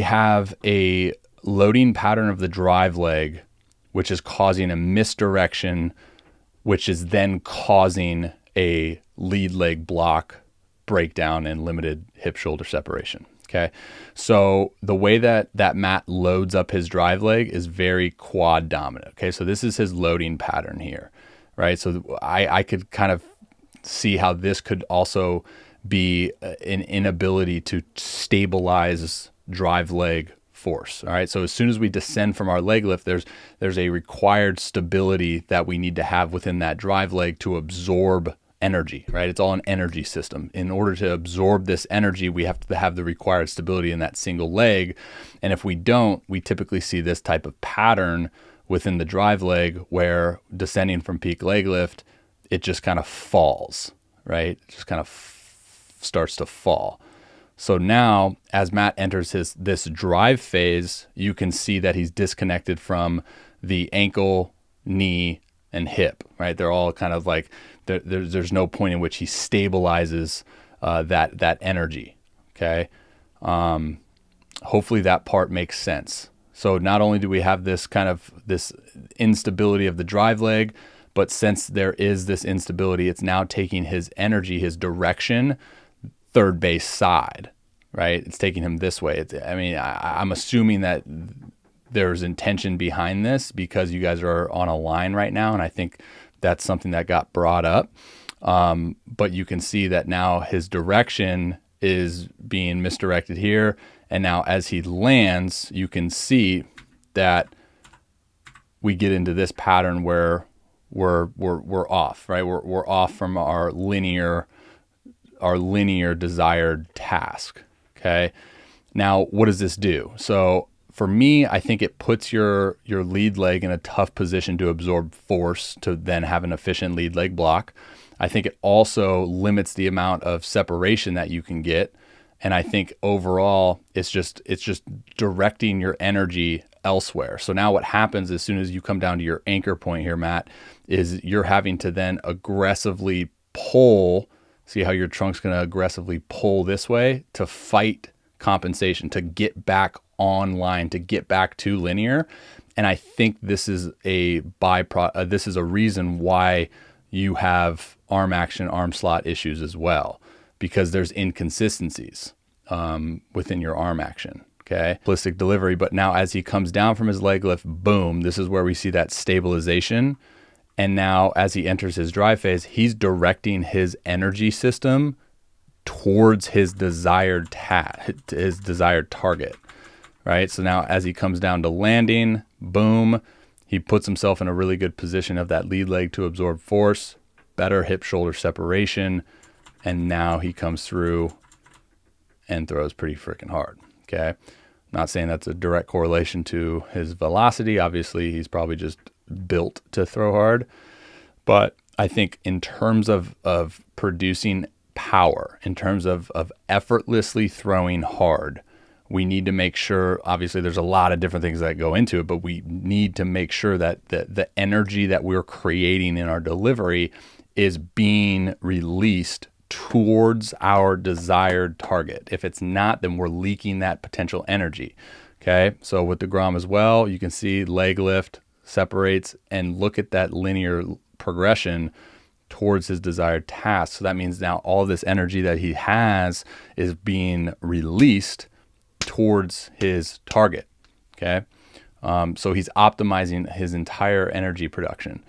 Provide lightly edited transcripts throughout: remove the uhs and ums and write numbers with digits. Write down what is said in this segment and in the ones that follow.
have a loading pattern of the drive leg, which is causing a misdirection, which is then causing a lead leg block breakdown and limited hip shoulder separation. Okay. So the way that Matt loads up his drive leg is very quad dominant. Okay. So this is his loading pattern here, right? So I could kind of see how this could also be an inability to stabilize drive leg force. All right. So as soon as we descend from our leg lift, there's a required stability that we need to have within that drive leg to absorb energy, right? It's all an energy system. In order to absorb this energy, we have to have the required stability in that single leg. And if we don't, we typically see this type of pattern within the drive leg where descending from peak leg lift, it just kind of falls, right? It just kind of starts to fall. So now as Matt enters this drive phase, you can see that he's disconnected from the ankle, knee, and hip, right? They're all kind of like, there's no point in which he stabilizes that energy, okay? Hopefully that part makes sense. So not only do we have this instability of the drive leg, but since there is this instability, it's now taking his energy, his direction, third base side, right? It's taking him this way. I'm assuming that there's intention behind this because you guys are on a line right now, and I think that's something that got brought up. But you can see that now his direction is being misdirected here, and now as he lands, you can see that we get into this pattern where we're off, right? We're off from our linear desired task. Okay. Now, what does this do? So for me, I think it puts your lead leg in a tough position to absorb force to then have an efficient lead leg block. I think it also limits the amount of separation that you can get. And I think overall, it's just directing your energy elsewhere. So now what happens as soon as you come down to your anchor point here, Matt, is you're having to then aggressively pull. See how your trunk's going to aggressively pull this way to fight compensation, to get back online, to get back to linear. And I think this is a byproduct. This is a reason why you have arm action, arm slot issues as well, because there's inconsistencies within your arm action. Okay. Holistic delivery. But now as he comes down from his leg lift, boom, this is where we see that stabilization. And now as he enters his drive phase, he's directing his energy system towards his desired target, right? So now as he comes down to landing, boom, he puts himself in a really good position of that lead leg to absorb force, better hip shoulder separation. And now he comes through and throws pretty freaking hard. Okay. I'm not saying that's a direct correlation to his velocity. Obviously he's probably just built to throw hard, but I think in terms of producing power, in terms of effortlessly throwing hard, we need to make sure, obviously there's a lot of different things that go into it, but we need to make sure that the energy that we're creating in our delivery is being released towards our desired target. If it's not, then we're leaking that potential energy. Okay. So with the Grom as well, you can see leg lift separates, and look at that linear progression towards his desired task. So that means now all this energy that he has is being released towards his target. Okay. So he's optimizing his entire energy production.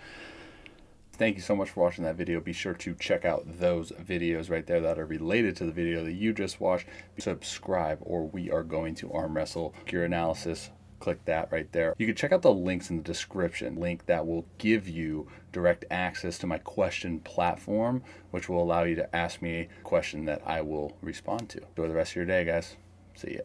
Thank you so much for watching that video. Be sure to check out those videos right there that are related to the video that you just watched. Subscribe, or we are going to arm wrestle your analysis. Click that right there. You can check out the links in the description. Link that will give you direct access to my question platform, which will allow you to ask me a question that I will respond to. Enjoy the rest of your day, guys. See ya.